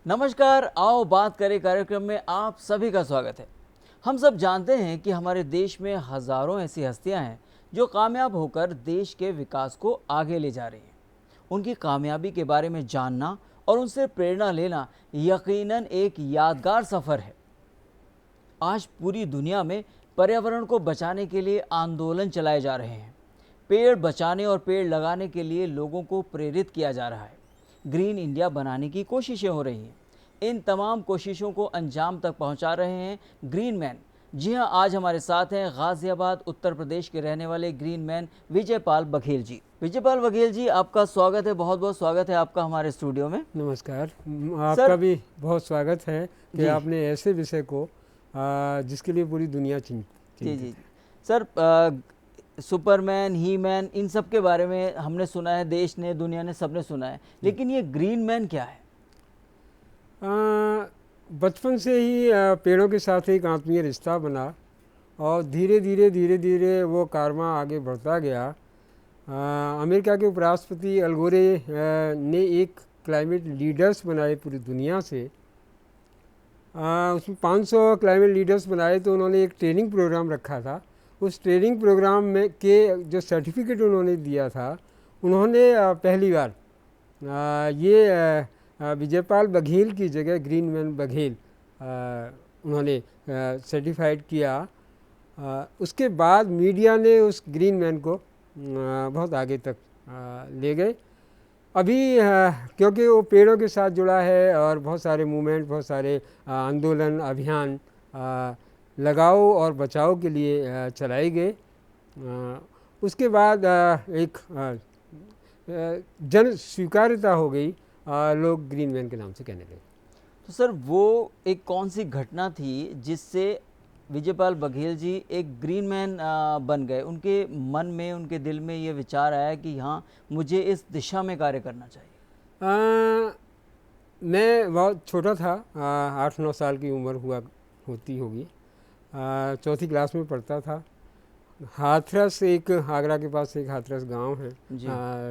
नमस्कार, आओ बात करें कार्यक्रम में आप सभी का स्वागत है। हम सब जानते हैं कि हमारे देश में हजारों ऐसी हस्तियां हैं जो कामयाब होकर देश के विकास को आगे ले जा रही हैं। उनकी कामयाबी के बारे में जानना और उनसे प्रेरणा लेना यकीनन एक यादगार सफर है। आज पूरी दुनिया में पर्यावरण को बचाने के लिए आंदोलन चलाए जा रहे हैं। पेड़ बचाने और पेड़ लगाने के लिए लोगों को प्रेरित किया जा रहा है। ग्रीन इंडिया बनाने की कोशिशें हो रही हैं। इन तमाम कोशिशों को अंजाम तक पहुंचा रहे हैं ग्रीन मैन। जी हां, आज हमारे साथ हैं गाजियाबाद उत्तर प्रदेश के रहने वाले ग्रीन मैन विजयपाल बघेल जी। विजयपाल बघेल जी, आपका स्वागत है, बहुत बहुत स्वागत है आपका हमारे स्टूडियो में। नमस्कार, आपका भी बहुत स्वागत है कि आपने ऐसे विषय को जिसके लिए पूरी दुनिया चिंतित जी जी सर, सुपरमैन, ही मैन, इन सब के बारे में हमने सुना है, देश ने, दुनिया ने, सबने सुना है, लेकिन ये ग्रीन मैन क्या है? बचपन से ही पेड़ों के साथ एक आत्मीय रिश्ता बना और धीरे धीरे वो कारवां आगे बढ़ता गया। अमेरिका के उपराष्ट्रपति अल गोरे ने एक क्लाइमेट लीडर्स बनाए पूरी दुनिया से। उसमें 500 क्लाइमेट लीडर्स बनाए तो उन्होंने एक ट्रेनिंग प्रोग्राम रखा था। उस ट्रेनिंग प्रोग्राम में के जो सर्टिफिकेट उन्होंने दिया था, उन्होंने पहली बार ये विजयपाल बघेल की जगह ग्रीन मैन बघेल उन्होंने सर्टिफाइड किया। उसके बाद मीडिया ने उस ग्रीन मैन को बहुत आगे तक ले गए। अभी क्योंकि वो पेड़ों के साथ जुड़ा है और बहुत सारे मूवमेंट, बहुत सारे आंदोलन, अभियान लगाओ और बचाओ के लिए चलाए गए। उसके बाद एक जन स्वीकार्यता हो गई, लोग ग्रीन मैन के नाम से कहने लगे। तो सर, वो एक कौन सी घटना थी जिससे विजयपाल बघेल जी एक ग्रीन मैन बन गए? उनके मन में, उनके दिल में ये विचार आया कि हाँ, मुझे इस दिशा में कार्य करना चाहिए? मैं बहुत छोटा था, 8-9 साल की उम्र होती होगी। चौथी क्लास में पढ़ता था। हाथरस, एक आगरा के पास एक हाथरस गांव है,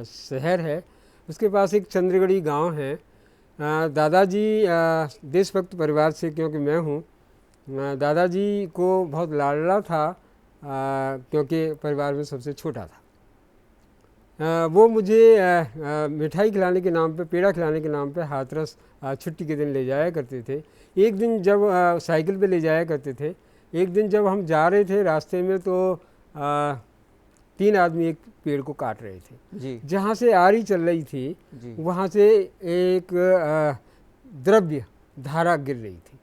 शहर है, उसके पास एक चंद्रगढ़ी गांव है। दादाजी देशभक्त परिवार से, क्योंकि मैं हूँ, दादाजी को बहुत लाडला था क्योंकि परिवार में सबसे छोटा था। वो मुझे मिठाई खिलाने के नाम पे, पेड़ा खिलाने के नाम पे हाथरस छुट्टी के दिन ले जाया करते थे। एक दिन जब साइकिल पे ले जाया करते थे, एक दिन जब हम जा रहे थे रास्ते में तो 3 आदमी एक पेड़ को काट रहे थे जी। जहाँ से आरी चल रही थी वहाँ से एक द्रव्य धारा गिर रही थी।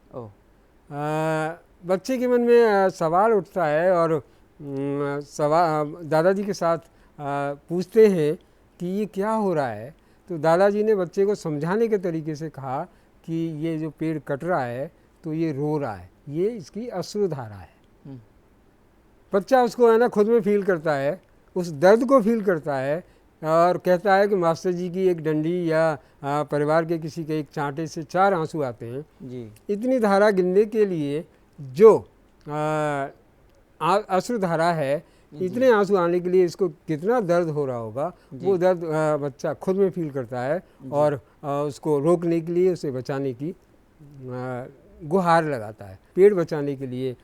बच्चे के मन में सवाल उठता है और दादाजी के साथ पूछते हैं कि ये क्या हो रहा है। तो दादाजी ने बच्चे को समझाने के तरीके से कहा कि ये जो पेड़ कट रहा है तो ये रो रहा है, ये इसकी अश्रुधारा है। बच्चा उसको है ना खुद में फील करता है, उस दर्द को फील करता है और कहता है कि मास्टर जी की एक डंडी या परिवार के किसी के एक चांटे से 4 आंसू आते हैं जी। इतनी धारा गिनने के लिए जो अश्रुधारा है, इतने आंसू आने के लिए इसको कितना दर्द हो रहा होगा, वो दर्द बच्चा खुद में फील करता है और उसको रोकने के लिए, उसे बचाने की गुहार लगाता है। पेड़ बचाने के लिए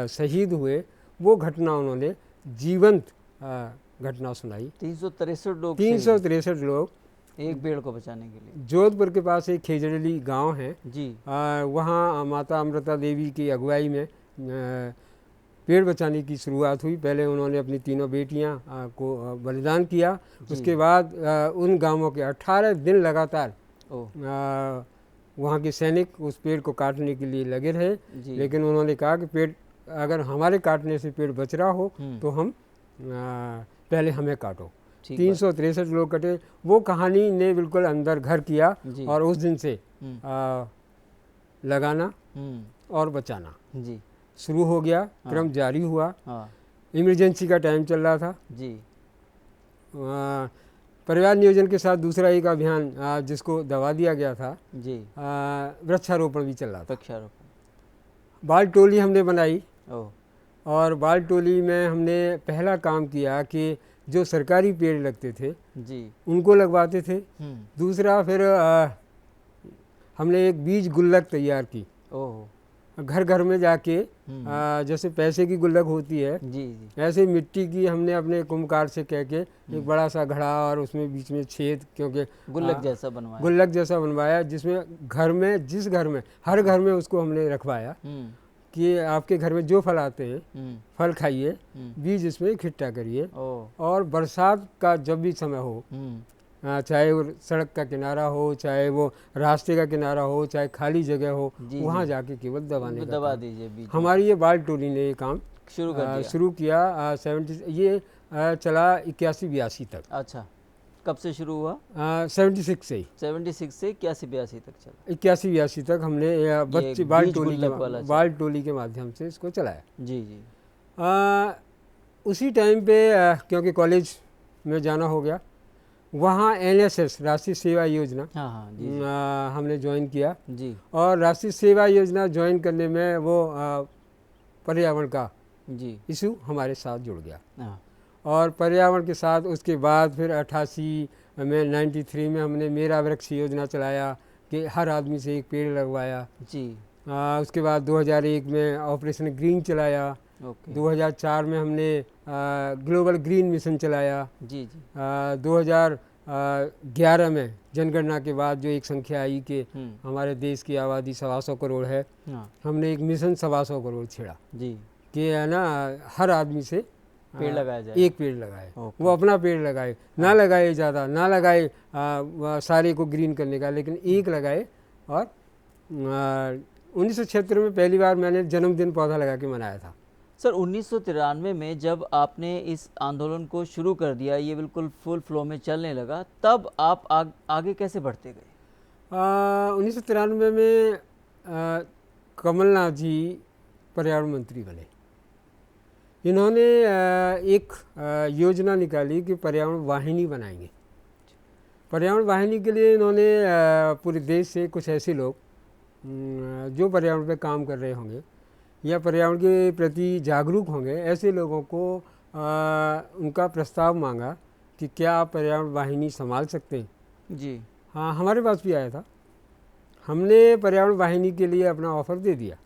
शहीद हुए वो घटना उन्होंने जीवंत घटना सुनाई। 363 लोग एक पेड़ को बचाने के लिए। जोधपुर के पास एक खेजड़ली गांव है जी, वहाँ माता अमृता देवी की अगुवाई में पेड़ बचाने की शुरुआत हुई। पहले उन्होंने अपनी 3 बेटियां को बलिदान किया। उसके बाद उन गांवों के 18 दिन लगातार वहाँ के सैनिक उस पेड़ को काटने के लिए लगे रहे, लेकिन उन्होंने कहा कि पेड़ अगर हमारे काटने से पेड़ बच रहा हो तो हम पहले हमें काटो। 363 लोग कटे। वो कहानी ने बिल्कुल अंदर घर किया और उस दिन से लगाना और बचाना जी शुरू हो गया। क्रम जारी हुआ। इमरजेंसी का टाइम चल रहा था जी। परिवार नियोजन के साथ दूसरा एक अभियान जिसको दबा दिया गया था जी, वृक्षारोपण भी चल रहा था। वृक्षारोपण बाल टोली हमने बनाई और बाल टोली में हमने पहला काम किया कि जो सरकारी पेड़ लगते थे जी उनको लगवाते थे। दूसरा फिर हमने एक बीज गुल्लक तैयार की। ओह, घर घर में जाके जैसे पैसे की गुल्लक होती है, जी जी, ऐसे मिट्टी की हमने अपने कुम्भकार से कह के एक बड़ा सा घड़ा और उसमें बीच में छेद, क्योंकि गुल्लक जैसा बनवाया। गुल्लक जैसा बनवाया, जिसमें घर में, जिस घर में, हर घर में उसको हमने रखवाया कि आपके घर में जो फल आते हैं फल खाइए, बीज इसमें इकट्ठा करिए, और बरसात का जब भी समय हो, चाहे वो सड़क का किनारा हो, चाहे वो रास्ते का किनारा हो, चाहे खाली जगह हो, वहाँ जाके केवल दबाने का दबा काम। दीजिए बीज। हमारी ये बाल टोली ने ये काम शुरू किया 70, ये चला 81-82 तक। अच्छा, कब से शुरू हुआ? 76 से ही, 76 से 81-82 तक चला। 81-82 तक हमने बच्चे वाला बाल टोली के माध्यम से इसको चलाया। जी जी। उसी टाइम पे क्योंकि कॉलेज में जाना हो गया, वहाँ NSS राष्ट्रीय सेवा योजना हाँ जी, हमने ज्वाइन किया जी। और राष्ट्रीय सेवा योजना ज्वाइन करने में वो पर्यावरण का जी इशू हमारे साथ जुड़ गया। हाँ, और पर्यावरण के साथ उसके बाद फिर 88 में 93 में हमने मेरा वृक्ष योजना चलाया कि हर आदमी से एक पेड़ लगवाया जी। उसके बाद 2001 में ऑपरेशन ग्रीन चलाया। ओके। 2004 में हमने ग्लोबल ग्रीन मिशन चलाया। जी जी। 2011 में जनगणना के बाद जो एक संख्या आई कि हमारे देश की आबादी 125 करोड़ है, हमने एक मिशन 125 करोड़ छेड़ा जी कि है ना, हर आदमी से पेड़ लगाया जाए, एक पेड़ लगाए। वो अपना पेड़ लगाए, ना लगाए ज़्यादा, ना लगाए सारे को ग्रीन करने का, लेकिन एक लगाए। और 1976 में पहली बार मैंने जन्मदिन पौधा लगा के मनाया था। सर, 1993 में जब आपने इस आंदोलन को शुरू कर दिया, ये बिल्कुल फुल फ्लो में चलने लगा, तब आप आगे कैसे बढ़ते गए? 1993 में कमलनाथ जी पर्यावरण मंत्री बने। इन्होंने एक योजना निकाली कि पर्यावरण वाहिनी बनाएंगे। पर्यावरण वाहिनी के लिए इन्होंने पूरे देश से कुछ ऐसे लोग जो पर्यावरण पे काम कर रहे होंगे या पर्यावरण के प्रति जागरूक होंगे, ऐसे लोगों को उनका प्रस्ताव मांगा कि क्या आप पर्यावरण वाहिनी संभाल सकते हैं। जी हाँ, हमारे पास भी आया था। हमने पर्यावरण वाहिनी के लिए अपना ऑफ़र दे दिया।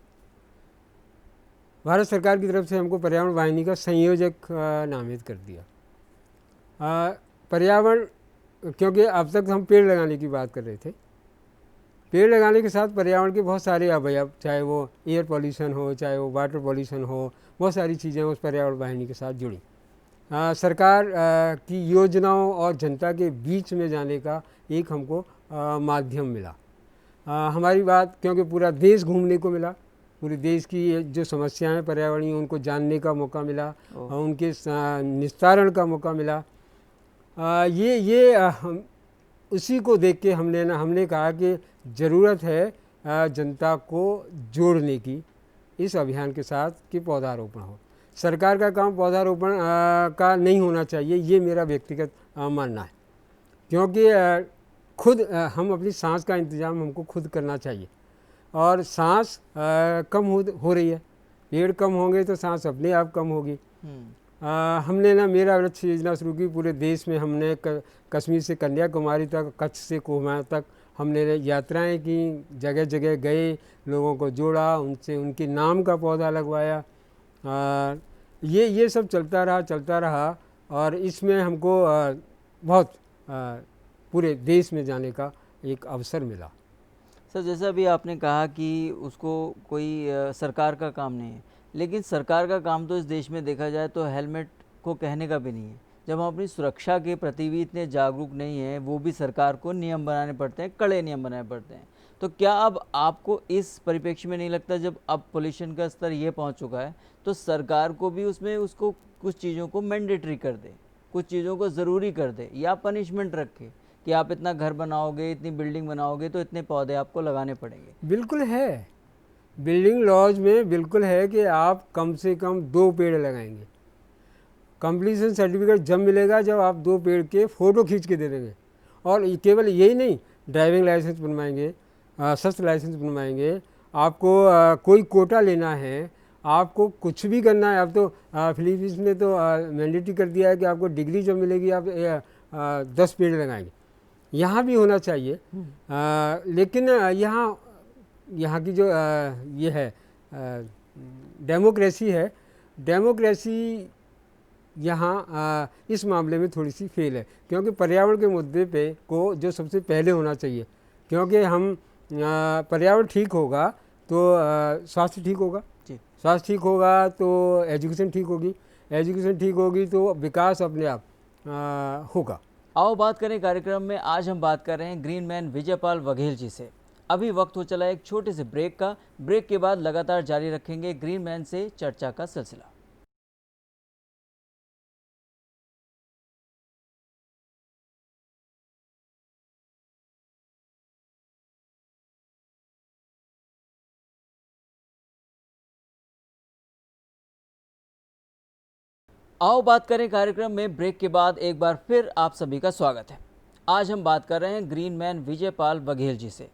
भारत सरकार की तरफ से हमको पर्यावरण वाहिनी का संयोजक नामित कर दिया। पर्यावरण, क्योंकि अब तक हम पेड़ लगाने की बात कर रहे थे, पेड़ लगाने के साथ पर्यावरण के बहुत सारे अवयव, चाहे वो एयर पॉल्यूशन हो, चाहे वो वाटर पॉल्यूशन हो, बहुत सारी चीज़ें उस पर्यावरण वाहिनी के साथ जुड़ी। सरकार की योजनाओं और जनता के बीच में जाने का एक हमको माध्यम मिला। हमारी बात, क्योंकि पूरा देश घूमने को मिला, पूरे देश की जो समस्याएं पर्यावरणीय उनको जानने का मौका मिला और उनके निस्तारण का मौका मिला। उसी को देख के हमने कहा कि ज़रूरत है जनता को जोड़ने की इस अभियान के साथ कि पौधारोपण हो। सरकार का काम पौधारोपण का नहीं होना चाहिए, ये मेरा व्यक्तिगत मानना है, क्योंकि खुद हम अपनी सांस का इंतज़ाम हमको खुद करना चाहिए। और सांस कम हो रही है, पेड़ कम होंगे तो सांस अपने आप कम होगी। हमने ना मेरा वृक्ष योजना शुरू की। पूरे देश में हमने कश्मीर से कन्याकुमारी तक, कच्छ से कोहिमा तक हमने यात्राएं की, जगह जगह गए, लोगों को जोड़ा, उनसे उनके नाम का पौधा लगवाया। ये सब चलता रहा और इसमें हमको बहुत पूरे देश में जाने का एक अवसर मिला। सर, जैसा अभी आपने कहा कि उसको कोई सरकार का काम नहीं है, लेकिन सरकार का काम तो इस देश में देखा जाए तो हेलमेट को कहने का भी नहीं है। जब हम अपनी सुरक्षा के प्रति भी इतने जागरूक नहीं हैं, वो भी सरकार को नियम बनाने पड़ते हैं, कड़े नियम बनाने पड़ते हैं। तो क्या अब आपको इस परिप्रेक्ष्य में नहीं लगता, जब अब पोल्यूशन का स्तर ये पहुंच चुका है, तो सरकार को भी उसमें उसको कुछ चीज़ों को मैंडेटरी कर दे, कुछ चीज़ों को ज़रूरी कर दे, या पनिशमेंट रखे कि आप इतना घर बनाओगे, इतनी बिल्डिंग बनाओगे तो इतने पौधे आपको लगाने पड़ेंगे? बिल्कुल है, बिल्डिंग लॉज में बिल्कुल है कि आप कम से कम 2 पेड़ लगाएंगे। कंप्लीशन सर्टिफिकेट जब मिलेगा जब आप 2 पेड़ के फ़ोटो खींच के दे देंगे। और केवल यही नहीं, ड्राइविंग लाइसेंस बनवाएंगे, शस्त्र लाइसेंस बनवाएंगे। आपको कोई कोटा लेना है, आपको कुछ भी करना है। अब तो फिलीपींस ने तो मैंडेटरी कर दिया है कि आपको डिग्री जब मिलेगी आप 10 पेड़ लगाएंगे। यहाँ भी होना चाहिए। लेकिन यहाँ की जो ये है डेमोक्रेसी है, डेमोक्रेसी यहाँ इस मामले में थोड़ी सी फेल है, क्योंकि पर्यावरण के मुद्दे पे को जो सबसे पहले होना चाहिए, क्योंकि हम पर्यावरण ठीक होगा तो स्वास्थ्य ठीक होगा, स्वास्थ्य ठीक होगा तो एजुकेशन ठीक होगी, एजुकेशन ठीक होगी तो विकास अपने आप होगा। आओ बात करें कार्यक्रम में। आज हम बात कर रहे हैं ग्रीन मैन विजयपाल वघेल जी से। अभी वक्त हो चला एक छोटे से ब्रेक का। ब्रेक के बाद लगातार जारी रखेंगे ग्रीन मैन से चर्चा का सिलसिला। आओ बात करें कार्यक्रम में ब्रेक के बाद एक बार फिर आप सभी का स्वागत है। आज हम बात कर रहे हैं ग्रीन मैन विजयपाल वघेल जी से।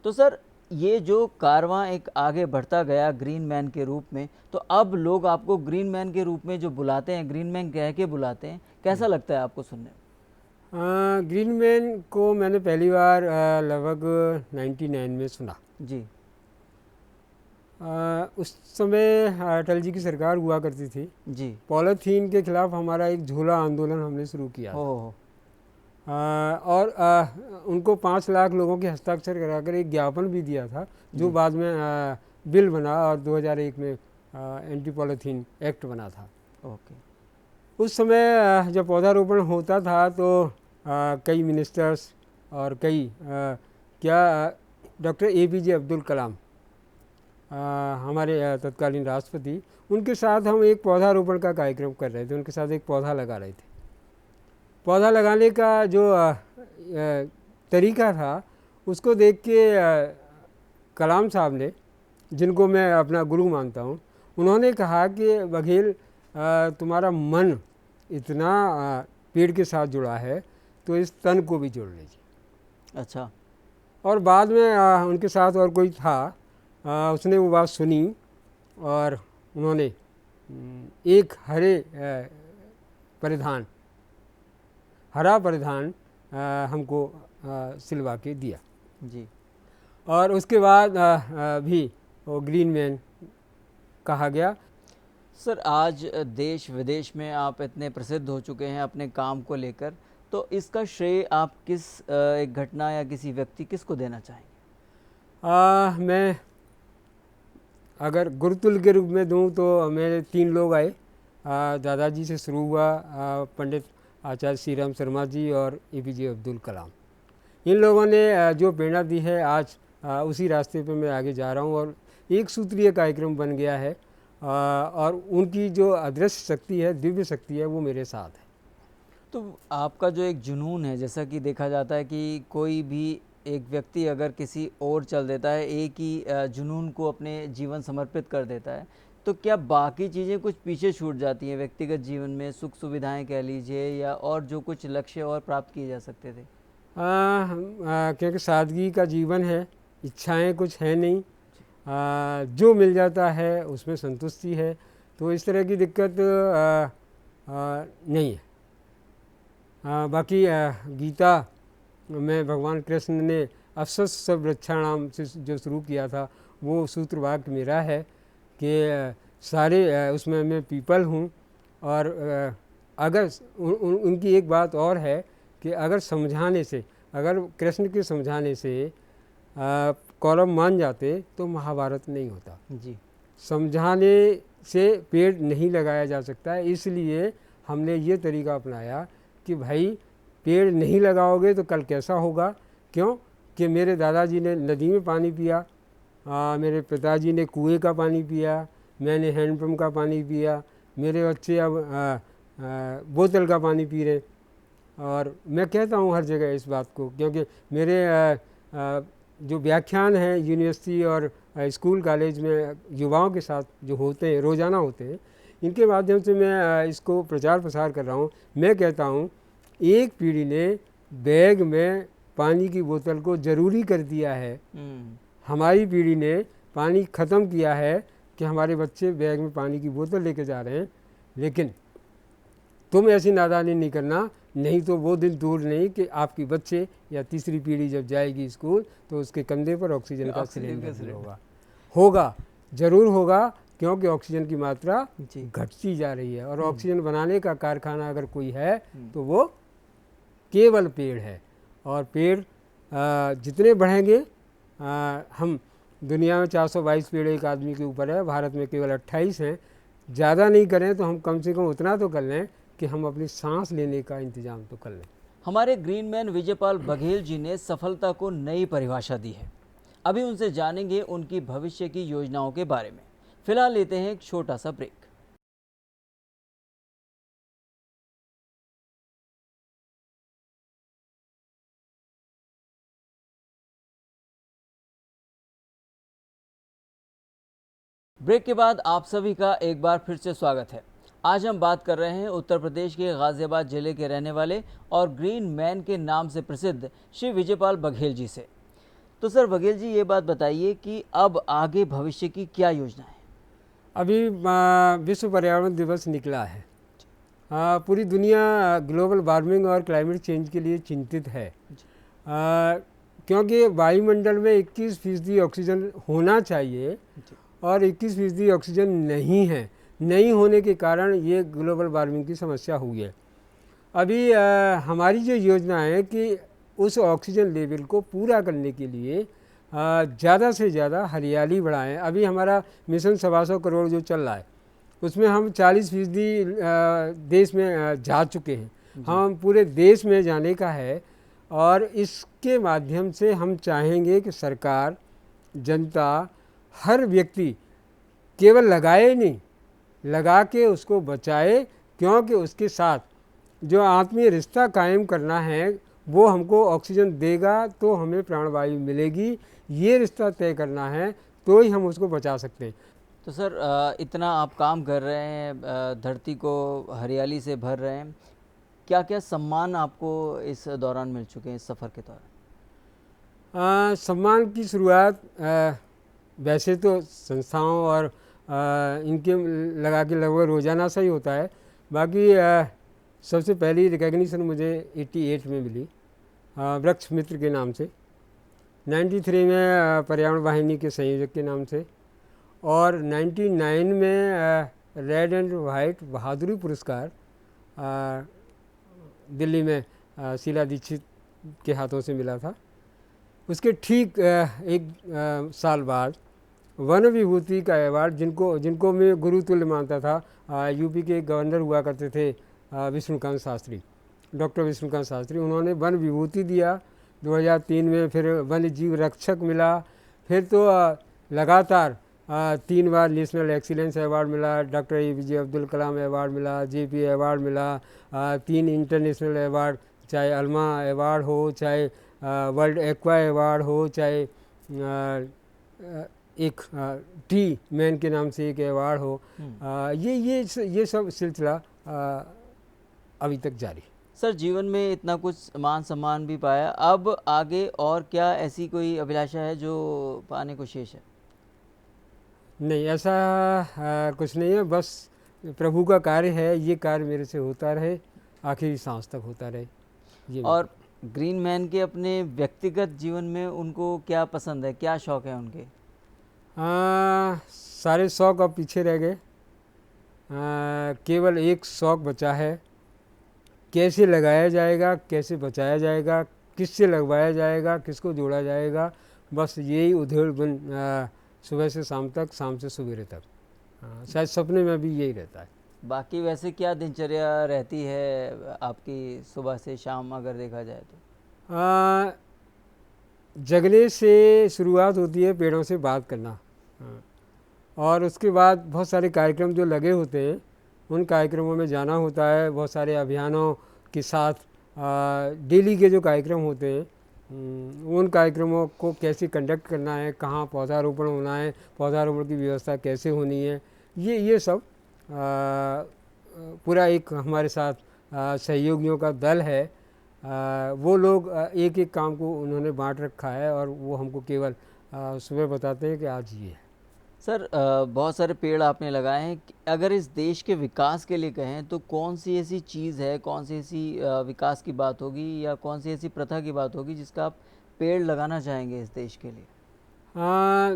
तो सर, ये जो कारवां एक आगे बढ़ता गया ग्रीन मैन के रूप में, तो अब लोग आपको ग्रीन मैन के रूप में जो बुलाते हैं, ग्रीन मैन कह के बुलाते हैं, कैसा लगता है आपको सुनने में? ग्रीन मैन को मैंने पहली बार लगभग 99 में सुना जी। उस समय अटल जी की सरकार हुआ करती थी जी। पॉलीथीन के खिलाफ हमारा एक झोला आंदोलन हमने शुरू किया था। और उनको 5 लाख लोगों के हस्ताक्षर कराकर एक ज्ञापन भी दिया था, जो बाद में बिल बना और 2001 में एंटी पॉलीथीन एक्ट बना था। ओके। उस समय जब पौधारोपण होता था तो कई मिनिस्टर्स और कई डॉक्टर APJ अब्दुल कलाम हमारे तत्कालीन राष्ट्रपति, उनके साथ हम एक पौधारोपण का कार्यक्रम कर रहे थे, उनके साथ एक पौधा लगा रहे थे। पौधा लगाने का जो तरीका था उसको देख के कलाम साहब ने, जिनको मैं अपना गुरु मानता हूँ, उन्होंने कहा कि वघेल तुम्हारा मन इतना पेड़ के साथ जुड़ा है तो इस तन को भी जोड़ लीजिए। अच्छा। और बाद में उनके साथ और कोई था, उसने वो बात सुनी और उन्होंने एक हरा परिधान हमको सिलवा के दिया जी। और उसके बाद भी वो ग्रीन मैन कहा गया। सर, आज देश विदेश में आप इतने प्रसिद्ध हो चुके हैं अपने काम को लेकर, तो इसका श्रेय आप किस एक घटना या किसी व्यक्ति किसको देना चाहेंगे? मैं अगर गुरुतुल्य के रूप में दूं तो मेरे 3 लोग आए। दादाजी से शुरू हुआ, पंडित आचार्य श्री राम शर्मा जी और APJ अब्दुल कलाम। इन लोगों ने जो प्रेरणा दी है, आज उसी रास्ते पे मैं आगे जा रहा हूँ और एक सूत्रीय कार्यक्रम बन गया है। और उनकी जो अदृश्य शक्ति है, दिव्य शक्ति है, वो मेरे साथ है। तो आपका जो एक जुनून है, जैसा कि देखा जाता है कि कोई भी एक व्यक्ति अगर किसी और चल देता है, एक ही जुनून को अपने जीवन समर्पित कर देता है, तो क्या बाकी चीज़ें कुछ पीछे छूट जाती हैं व्यक्तिगत जीवन में, सुख सुविधाएं कह लीजिए, या और जो कुछ लक्ष्य और प्राप्त किए जा सकते थे? क्योंकि सादगी का जीवन है, इच्छाएं कुछ है नहीं, जो मिल जाता है उसमें संतुष्टि है, तो इस तरह की दिक्कत नहीं है। बाकी गीता में भगवान कृष्ण ने अश्वत्थ सब वृक्षाणाम से जो शुरू किया था, वो सूत्र वाक्य मेरा है कि सारे उसमें मैं पीपल हूँ। और अगर उनकी एक बात और है कि अगर समझाने से, अगर कृष्ण के समझाने से कौरव मान जाते तो महाभारत नहीं होता जी। समझाने से पेड़ नहीं लगाया जा सकता है, इसलिए हमने ये तरीका अपनाया कि भाई पेड़ नहीं लगाओगे तो कल कैसा होगा। क्यों कि मेरे दादाजी ने नदी में पानी पिया, मेरे पिताजी ने कुएं का पानी पिया, मैंने हैंडपम्प का पानी पिया, मेरे बच्चे अब बोतल का पानी पी रहे। और मैं कहता हूँ हर जगह इस बात को, क्योंकि मेरे जो व्याख्यान हैं यूनिवर्सिटी और स्कूल कॉलेज में युवाओं के साथ जो होते हैं, रोज़ाना होते हैं, इनके माध्यम से मैं इसको प्रचार प्रसार कर रहा हूँ। मैं कहता हूँ एक पीढ़ी ने बैग में पानी की बोतल को ज़रूरी कर दिया है, हमारी पीढ़ी ने पानी ख़त्म किया है कि हमारे बच्चे बैग में पानी की बोतल लेके जा रहे हैं। लेकिन तुम ऐसी नादानी नहीं करना नहीं तो वो दिन दूर नहीं कि आपकी बच्चे या तीसरी पीढ़ी जब जाएगी स्कूल तो उसके कंधे पर ऑक्सीजन का सिलेंडर भी होगा, ज़रूर होगा, क्योंकि ऑक्सीजन की मात्रा घटती जा रही है। और ऑक्सीजन बनाने का कारखाना अगर कोई है तो वो केवल पेड़ है। और पेड़ जितने बढ़ेंगे, हम दुनिया में 422 पेड़ एक आदमी के ऊपर है, भारत में केवल 28 हैं। ज़्यादा नहीं करें तो हम कम से कम उतना तो कर लें कि हम अपनी सांस लेने का इंतज़ाम तो कर लें। हमारे ग्रीन मैन विजयपाल बघेल जी ने सफलता को नई परिभाषा दी है। अभी उनसे जानेंगे उनकी भविष्य की योजनाओं के बारे में। फिलहाल लेते हैं एक छोटा सा ब्रेक। ब्रेक के बाद आप सभी का एक बार फिर से स्वागत है। आज हम बात कर रहे हैं उत्तर प्रदेश के गाजियाबाद जिले के रहने वाले और ग्रीन मैन के नाम से प्रसिद्ध श्री विजयपाल बघेल जी से। तो सर बघेल जी, ये बात बताइए कि अब आगे भविष्य की क्या योजना है? अभी विश्व पर्यावरण दिवस निकला है। पूरी दुनिया ग्लोबल वार्मिंग और क्लाइमेट चेंज के लिए चिंतित है, क्योंकि वायुमंडल में 21% ऑक्सीजन होना चाहिए और 21% ऑक्सीजन नहीं है। नहीं होने के कारण ये ग्लोबल वार्मिंग की समस्या हुई है। अभी हमारी जो योजना है कि उस ऑक्सीजन लेवल को पूरा करने के लिए ज़्यादा से ज़्यादा हरियाली बढ़ाएं। अभी हमारा मिशन 125 करोड़ जो चल रहा है उसमें हम 40% देश में जा चुके हैं। हम पूरे देश में जाने का है और इसके माध्यम से हम चाहेंगे कि सरकार, जनता, हर व्यक्ति केवल लगाए नहीं, लगा के उसको बचाए, क्योंकि उसके साथ जो आत्मीय रिश्ता कायम करना है वो हमको ऑक्सीजन देगा तो हमें प्राणवायु मिलेगी। ये रिश्ता तय करना है तो ही हम उसको बचा सकते हैं। तो सर, इतना आप काम कर रहे हैं, धरती को हरियाली से भर रहे हैं, क्या क्या सम्मान आपको इस दौरान मिल चुके हैं, इस सफ़र के दौरान? सम्मान की शुरुआत वैसे तो संस्थाओं और इनके लगा के लगभग रोज़ाना सा ही होता है। बाकी सबसे पहली रिकॉग्निशन मुझे 88 में मिली, वृक्ष मित्र के नाम से, 93 में पर्यावरण वाहिनी के संयोजक के नाम से, और 99 में रेड एंड वाइट बहादुरी पुरस्कार दिल्ली में शीला दीक्षित के हाथों से मिला था। उसके ठीक एक साल बाद वन विभूति का अवार्ड, जिनको मैं गुरुतुल्य मानता था, यूपी के गवर्नर हुआ करते थे विष्णुकांत शास्त्री, डॉक्टर विष्णुकांत शास्त्री, उन्होंने वन विभूति दिया 2003 में। फिर वन्य जीव रक्षक मिला। फिर तो लगातार 3 बार नेशनल एक्सीलेंस अवार्ड मिला, doctor APJ Abdul Kalam award मिला, JP अवार्ड मिला, 3 इंटरनेशनल अवार्ड, चाहे अल्मा अवार्ड हो, चाहे वर्ल्ड एक्वा अवार्ड हो, चाहे एक टी मैन के नाम से एक अवार्ड हो। ये सब सिलसिला अभी तक जारी। सर, जीवन में इतना कुछ मान सम्मान भी पाया, अब आगे और क्या ऐसी कोई अभिलाषा है जो पाने को शेष है? नहीं, ऐसा कुछ नहीं है। बस प्रभु का कार्य है, ये कार्य मेरे से होता रहे, आखिरी सांस तक होता रहे। ये और ग्रीन मैन के अपने व्यक्तिगत जीवन में उनको क्या पसंद है, क्या शौक है उनके? सारे शौक अब पीछे रह गए। केवल एक शौक बचा है, कैसे लगाया जाएगा, कैसे बचाया जाएगा, किससे लगवाया जाएगा, किसको जोड़ा जाएगा। बस यही उधेड़ बन सुबह से शाम तक, शाम से सवेरे तक। शायद सपने में भी यही रहता है। बाकी वैसे क्या दिनचर्या रहती है आपकी सुबह से शाम अगर देखा जाए तो? जगने से शुरुआत होती है पेड़ों से बात करना, और उसके बाद बहुत सारे कार्यक्रम जो लगे होते हैं उन कार्यक्रमों में जाना होता है। बहुत सारे अभियानों के साथ डेली के जो कार्यक्रम होते हैं उन कार्यक्रमों को कैसे कंडक्ट करना है, कहाँ पौधारोपण होना है, पौधारोपण की व्यवस्था कैसे होनी है, ये सब पूरा एक हमारे साथ सहयोगियों का दल है। वो लोग एक एक काम को उन्होंने बांट रखा है और वो हमको केवल सुबह बताते हैं कि आज ये है। सर बहुत सारे पेड़ आपने लगाए हैं अगर इस देश के विकास के लिए कहें तो कौन सी ऐसी चीज़ है, कौन सी ऐसी विकास की बात होगी या कौन सी ऐसी प्रथा की बात होगी जिसका आप पेड़ लगाना चाहेंगे इस देश के लिए? आ,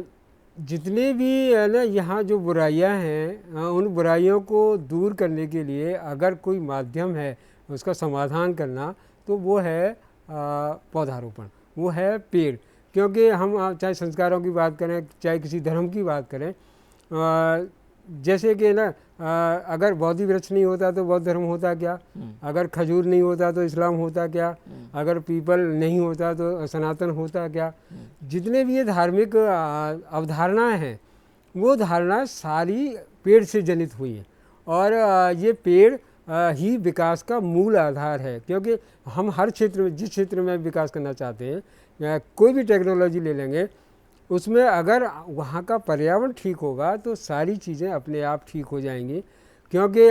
जितने भी है ना यहाँ जो बुराइयां हैं, उन बुराइयों को दूर करने के लिए अगर कोई माध्यम है उसका समाधान करना तो वो है पौधारोपण, वो है पेड़। क्योंकि हम चाहे संस्कारों की बात करें, चाहे किसी धर्म की बात करें, जैसे कि ना अगर बोधि वृक्ष नहीं होता तो बौद्ध धर्म होता क्या, अगर खजूर नहीं होता तो इस्लाम होता क्या, अगर पीपल नहीं होता तो सनातन होता क्या। जितने भी ये धार्मिक अवधारणाएं हैं वो धारणाएं सारी पेड़ से जनित हुई हैं और ये पेड़ ही विकास का मूल आधार है। क्योंकि हम हर क्षेत्र में, जिस क्षेत्र में विकास करना चाहते हैं, कोई भी टेक्नोलॉजी ले लेंगे, उसमें अगर वहाँ का पर्यावरण ठीक होगा तो सारी चीज़ें अपने आप ठीक हो जाएंगी। क्योंकि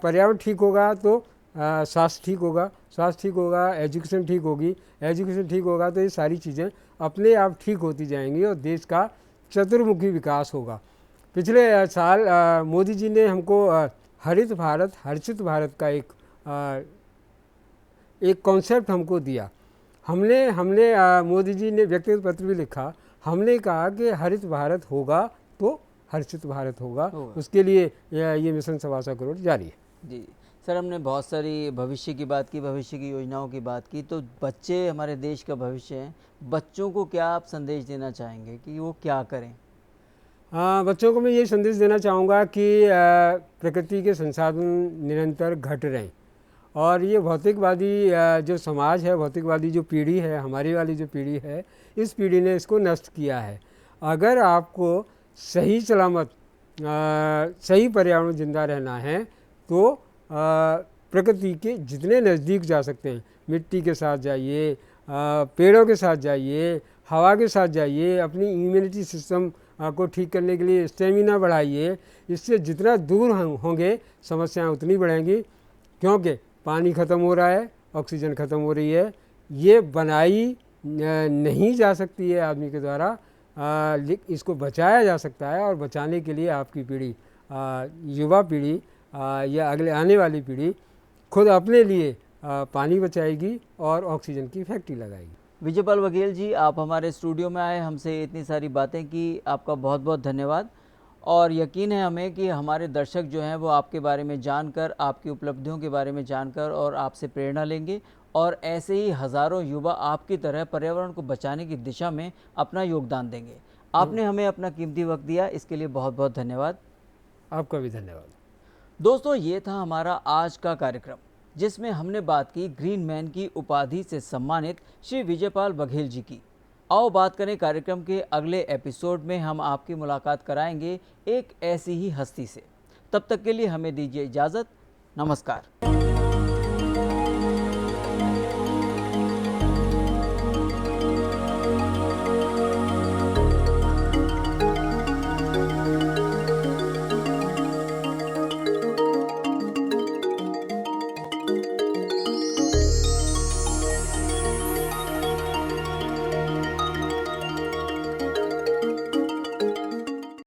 पर्यावरण ठीक होगा तो स्वास्थ्य ठीक होगा, स्वास्थ्य ठीक होगा एजुकेशन ठीक होगी, एजुकेशन ठीक होगा तो ये सारी चीज़ें अपने आप ठीक होती जाएंगी और देश का चतुर्मुखी विकास होगा। पिछले साल मोदी जी ने हमको हरित भारत, हर्षित भारत का एक कॉन्सेप्ट हमको दिया। हमने मोदी जी ने व्यक्तिगत पत्र भी लिखा, हमने कहा कि हरित भारत होगा तो हर्षित भारत होगा। उसके लिए ये मिशन 1.25 करोड़ जारी है। जी सर, हमने बहुत सारी भविष्य की बात की, भविष्य की योजनाओं की बात की, तो बच्चे हमारे देश का भविष्य हैं। बच्चों को क्या आप संदेश देना चाहेंगे कि वो क्या करें? बच्चों को मैं ये संदेश देना चाहूँगा कि प्रकृति के संसाधन निरंतर घट रहे हैं और ये भौतिकवादी जो समाज है, भौतिकवादी जो पीढ़ी है, हमारी वाली जो पीढ़ी है, इस पीढ़ी ने इसको नष्ट किया है। अगर आपको सही सलामत सही पर्यावरण जिंदा रहना है तो प्रकृति के जितने नज़दीक जा सकते हैं, मिट्टी के साथ जाइए, पेड़ों के साथ जाइए, हवा के साथ जाइए, अपनी इम्यूनिटी सिस्टम को ठीक करने के लिए स्टेमिना बढ़ाइए। इससे जितना दूर होंगे समस्याएं उतनी बढ़ेंगी। क्योंकि पानी ख़त्म हो रहा है, ऑक्सीजन ख़त्म हो रही है, ये बनाई नहीं जा सकती है आदमी के द्वारा, इसको बचाया जा सकता है। और बचाने के लिए आपकी पीढ़ी, युवा पीढ़ी या अगले आने वाली पीढ़ी खुद अपने लिए पानी बचाएगी और ऑक्सीजन की फैक्ट्री लगाएगी। विजयपाल बघेल जी, आप हमारे स्टूडियो में आए, हमसे इतनी सारी बातें की, आपका बहुत बहुत धन्यवाद। और यकीन है हमें कि हमारे दर्शक जो हैं वो आपके बारे में जानकर, आपकी उपलब्धियों के बारे में जानकर और आपसे प्रेरणा लेंगे और ऐसे ही हज़ारों युवा आपकी तरह पर्यावरण को बचाने की दिशा में अपना योगदान देंगे। आपने हमें अपना कीमती वक्त दिया, इसके लिए बहुत बहुत धन्यवाद। आपका भी धन्यवाद। दोस्तों, ये था हमारा आज का कार्यक्रम जिसमें हमने बात की ग्रीन मैन की उपाधि से सम्मानित श्री विजयपाल बघेल जी की। आओ बात करें कार्यक्रम के अगले एपिसोड में हम आपकी मुलाकात कराएंगे एक ऐसी ही हस्ती से। तब तक के लिए हमें दीजिए इजाज़त। नमस्कार।